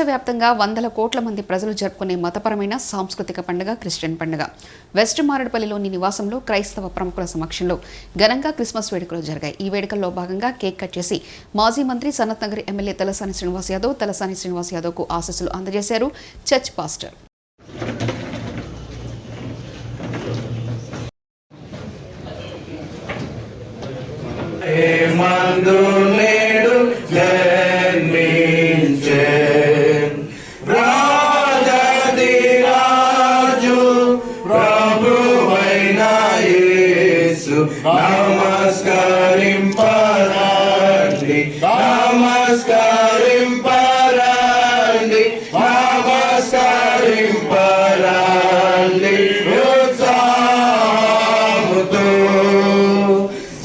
ప్రపంచవ్యాప్తంగా వందల కోట్ల మంది ప్రజలు జరుపుకునే మతపరమైన సాంస్కృతిక పండుగ క్రిస్టియన్ పండుగ. వెస్ట్ మారేడుపల్లిలోని నివాసంలో క్రైస్తవ ప్రముఖుల సమక్షంలో ఘనంగా క్రిస్మస్ వేడుకలు జరిగాయి. ఈ వేడుకల్లో భాగంగా కేక్ కట్ చేసి మాజీ మంత్రి సనత్ నగర్ ఎమ్మెల్యే తలసాని శ్రీనివాస్ యాదవ్కు ఆశీస్సులు అందజేశారు చర్చ్ పాస్టర్. నమస్కరింపరండి నమస్కరింపరండి నమస్కరింపరండి ఉత్సాహముతో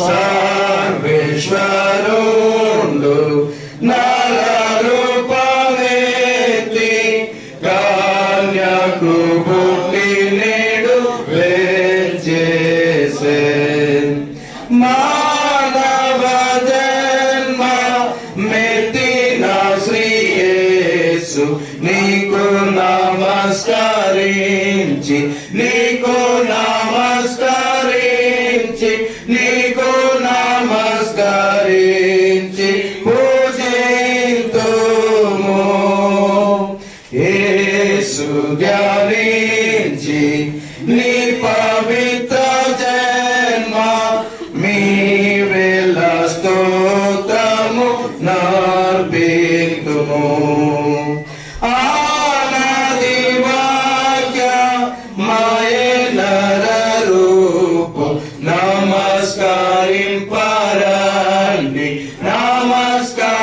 సర్వేశ్వరుండు నరరూపమెత్తి కన్యకు పుట్టి నేడు వేంచేసె మానవ జన్మ మెత్తిన శ్రీ యేసు నీకు నమస్కరించి నీకు నమస్కరించి నీకు నమస్కరించి పూజింతుము యేసు ధ్యానించి నీ పవిత్ర జన్మ మీ వేళ స్తోత్రము నర్పింతుము ఆనది వాక్య మాయనర రూపు నమస్కరింపరండి నమస్కరింపరండి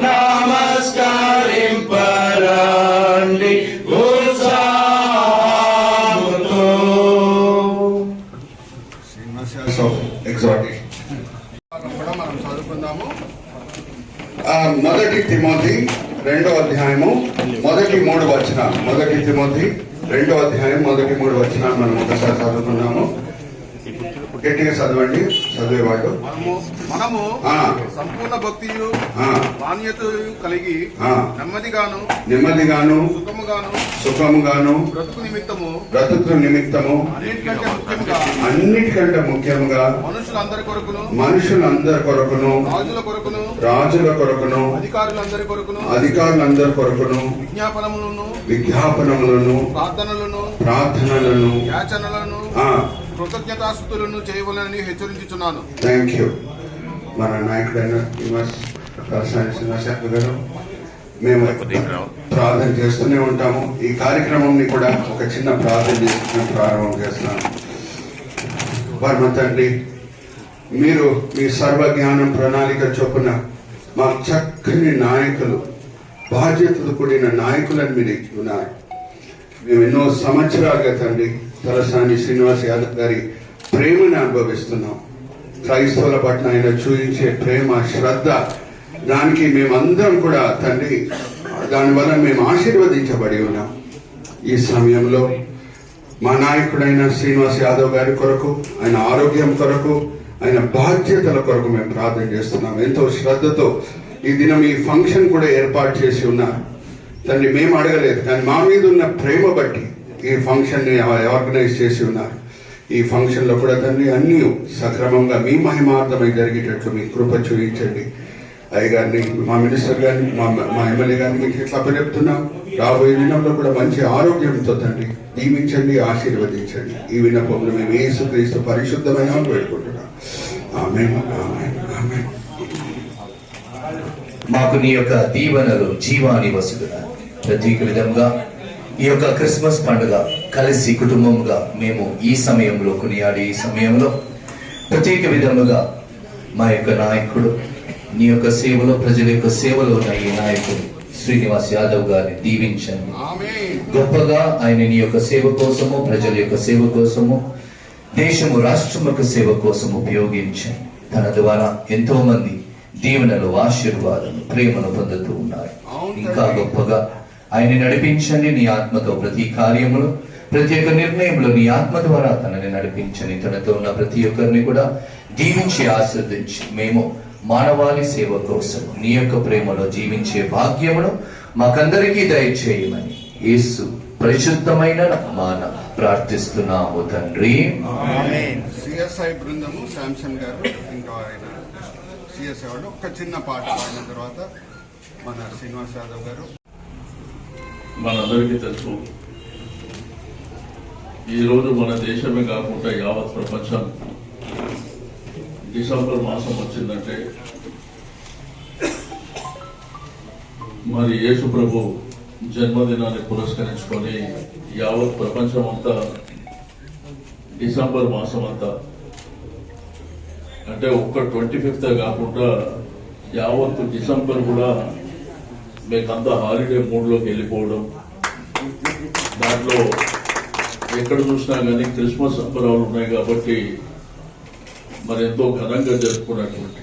నమస్కరింపరండి మనం చదువుకుందాము. మొదటి తిమోతి 2వ అధ్యాయము మొదటి 3 వచనాలు. మొదటి తిమోతి 2వ అధ్యాయం మొదటి 3 వచనాలు మనం ఒకసారి చదువుకున్నాము. గట్టిగా చదవండి చదివేవాడు. మనము సంపూర్ణ భక్తియు మాన్యతయు కలిగి నెమ్మదిగాను సుఖముగాను బ్రతుకు నిమిత్తము అన్నిటికంటే ముఖ్యముగా మనుషులందరి కొరకును రాజుల కొరకును అధికారులందరి కొరకును విజ్ఞాపనములను ప్రార్థనలను యాచనలను కృతజ్ఞతాస్తుతులను చేయవలనని హెచ్చరించుచున్నాను. Thank you. మన నాయకుడైన తలసాని శ్రీనివాస్ గారు మేము ప్రార్థన చేస్తూనే ఉంటాము. ఈ కార్యక్రమంని కూడా ఒక చిన్న ప్రార్థన చేసుకుని ప్రారంభం చేస్తున్నాను. పరమ తండ్రి, మీరు మీ సర్వజ్ఞానం ప్రణాళిక చొప్పున మా చక్కని నాయకులు, బాధ్యతలు కూడిన నాయకులను మీరు ఉన్నారు. మేము ఎన్నో సంవత్సరాలుగా తండ్రి తలసాని శ్రీనివాస్ యాదవ్ గారి ప్రేమను అనుభవిస్తున్నాం. క్రైస్తవుల పట్ల ఆయన చూపించే ప్రేమ, శ్రద్ధ, దానికి మేమందరం కూడా తండ్రి దానివల్ల మేము ఆశీర్వదించబడి ఉన్నాం. ఈ సమయంలో మా నాయకుడైన శ్రీనివాస్ యాదవ్ గారి కొరకు, ఆయన ఆరోగ్యం కొరకు, ఆయన బాధ్యతల కొరకు మేము ప్రార్థన చేస్తున్నాం. ఎంతో శ్రద్ధతో ఈ దినం ఈ ఫంక్షన్ కూడా ఏర్పాటు చేసి ఉన్నారు తండ్రి. మేము అడగలేదు, కానీ మా మీద ఉన్న ప్రేమ బట్టి ఈ ఫంక్షన్ని ఆర్గనైజ్ చేసి ఉన్నారు. ఈ ఫంక్షన్లో కూడా తండ్రి అన్నీ సక్రమంగా మీ మహిమార్థమై జరిగేటట్లు మీ కృప చూపించండి. అయ్యగారిని, మా మినిస్టర్ గారిని, మా ఎమ్మెల్యే గారిని మీకు ఇట్లా చెప్తున్నాం. రాబోయే దినంలో కూడా మంచి ఆరోగ్యంతో తండ్రి దీవించండి, ఆశీర్వదించండి. ఈ విన్నపంలో మేము యేసుక్రీస్తు పరిశుద్ధమైన వేడుకుంటున్నాం. ఆమేన్, ఆమేన్, ఆమేన్. మాకు నీ యొక్క దీవెనలు జీవాని వసుగా ప్రత్యేక విధంగా ఈ యొక్క క్రిస్మస్ పండుగ కలిసి కుటుంబంగా మేము ఈ సమయంలో కొనియాడే ఈ సమయంలో ప్రత్యేక విధముగా మా యొక్క నాయకుడు నీ యొక్క సేవలో, ప్రజల యొక్క సేవలో ఉన్న ఈ నాయకుడు శ్రీనివాస్ యాదవ్ గారిని దీవించండి. గొప్పగా ఆయన నీ యొక్క సేవ కోసము, ప్రజల యొక్క సేవ కోసము, దేశము రాష్ట్రం యొక్క సేవ కోసం ఉపయోగించండి. తన ద్వారా ఎంతో మంది దీవెనలు, ఆశీర్వాదాలు, ప్రేమను పొందుతూ ఉన్నారు. ఇంకా గొప్పగా ఆయన నడిపించండి. నీ ఆత్మతో ప్రతి కార్యములు, ప్రతి ఒక్క నిర్ణయంలో నీ ఆత్మ ద్వారా తనని నడిపించండి. తనతో ఉన్న ప్రతి ఒక్కరిని కూడా దీవించి ఆశీర్వదించి మేము మానవాళి సేవ కోసం నీ యొక్క ప్రేమలో జీవించే భాగ్యమును మాకందరికీ దయచేయమని యేసు పరిశుద్ధమైన నామాన ప్రార్థిస్తున్నాము తండ్రి. సిఎస్ఐ బృందము శాంసన్ గారు ఇంకా ఆయన సిఎస్ఐ వాళ్ళు ఒక చిన్న పాట పాడిన తర్వాత మన శ్రీనివాస్ యాదవ్ గారు. మనందరికీ తెలుసు, ఈరోజు మన దేశమే కాకుండా యావత్ ప్రపంచం డిసెంబర్ మాసం వచ్చిందంటే మరి యేసు ప్రభు జన్మదినాన్ని పురస్కరించుకొని యావత్ ప్రపంచం అంతా డిసెంబర్ మాసం అంతా అంటే ఒక్క 25th కాకుండా యావత్ డిసెంబర్ కూడా మీకంతా హాలిడే మూడ్లోకి వెళ్ళిపోవడం, దాంట్లో ఎక్కడ చూసినా కానీ క్రిస్మస్ సంబరాలు ఉన్నాయి కాబట్టి మరి ఎంతో ఘనంగా జరుపుకున్నటువంటి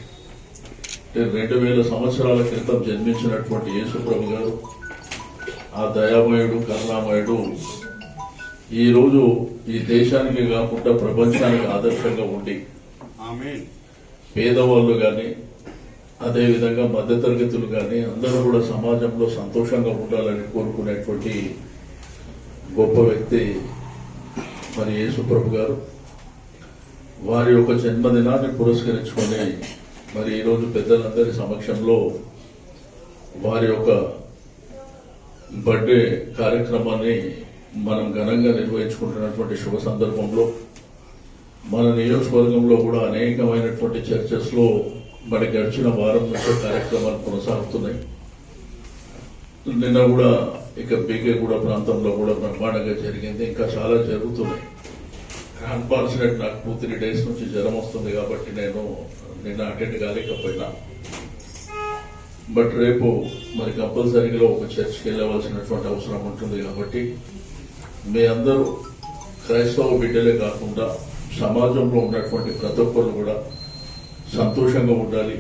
2000 సంవత్సరాల క్రితం జన్మించినటువంటి యేసు ప్రభు గారు, ఆ దయామయుడు కరుణామయుడు ఈరోజు ఈ దేశానికి కాకుండా ప్రపంచానికి ఆదర్శంగా ఉండి ఆమేన్. పేదవాళ్ళు కానీ అదేవిధంగా మధ్యతరగతులు కానీ అందరూ కూడా సమాజంలో సంతోషంగా ఉండాలని కోరుకునేటువంటి గొప్ప వ్యక్తి మరి యేసు ప్రభు గారు. వారి యొక్క జన్మదినాన్ని పురస్కరించుకొని మరి ఈరోజు పెద్దలందరి సమక్షంలో వారి యొక్క బర్త్డే కార్యక్రమాన్ని మనం ఘనంగా నిర్వహించుకుంటున్నటువంటి శుభ సందర్భంలో మన నియోజకవర్గంలో కూడా అనేకమైనటువంటి చర్చెస్ లో మరి గడిచిన వారం నుంచి కార్యక్రమాలు కొనసాగుతున్నాయి. నిన్న కూడా ఇక బీకే కూడా ప్రాంతంలో కూడా బ్రహ్మాండంగా జరిగింది, ఇంకా చాలా జరుగుతున్నాయి. అన్ఫార్చునేట్ నాకు 2-3 days నుంచి జ్వరం వస్తుంది కాబట్టి నేను నిన్న అటెండ్ కాలేకపోయినా, బట్ రేపు మరి కంపల్సరీగా ఒక చర్చ్కి వెళ్ళవలసినటువంటి అవసరం ఉంటుంది కాబట్టి మీ అందరూ క్రైస్తవ బిడ్డలే కాకుండా సమాజంలో ఉన్నటువంటి ప్రతి ఒక్కరు కూడా సంతోషంగా ఉండాలి.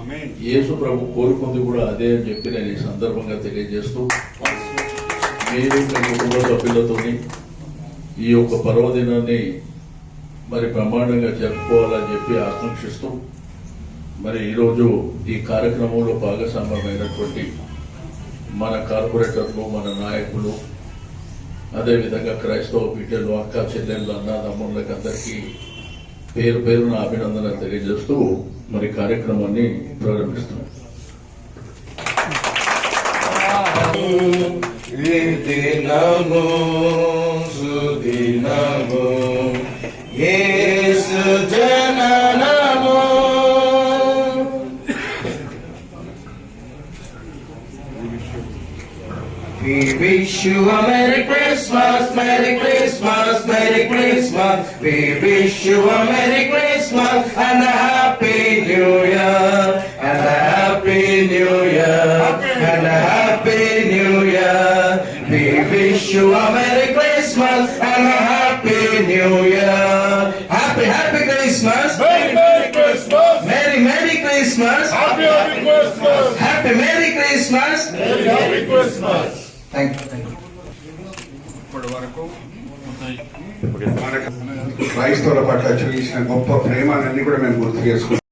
ఆమేన్. యేసు ప్రభు కోరుకుంది కూడా అదే అని చెప్పి నేను ఈ సందర్భంగా తెలియజేస్తూ మీరు మీ కుటుంబ సభ్యులతోని ఈ యొక్క పర్వదినాన్ని మరి బ్రహ్మాండంగా జరుపుకోవాలని చెప్పి ఆకాంక్షిస్తూ మరి ఈరోజు ఈ కార్యక్రమంలో భాగస్వామ్యమైనటువంటి మన కార్పొరేటర్లు, మన నాయకులు, అదేవిధంగా క్రైస్తవ బిడ్డలు, అక్క చెల్లెళ్ళు, అన్నదమ్ముళ్ళకి అందరికీ పేరు పేరున అభినందనలు తెలియజేస్తూ మరి కార్యక్రమాన్ని ప్రారంభిస్తున్నాం. దినము సుదినము యేసు జననము We wish you a Merry Christmas, Merry Christmas, Merry Christmas. We wish you a Merry Christmas and a Happy New Year, and a Happy New Year, and a Happy New Year. We wish you a Merry Christmas and a Happy New Year. Happy, Happy Christmas. Merry Merry Christmas. Merry, Merry Christmas. Happy Happy Christmas. Happy Merry Christmas. Merry Happy Christmas. Thank you, thank you. ఇప్పటి వరకు క్రైస్తవుల పట్ల చూపించిన గొప్ప ప్రేమలన్నీ కూడా మేము గుర్తు చేసుకుంటాం.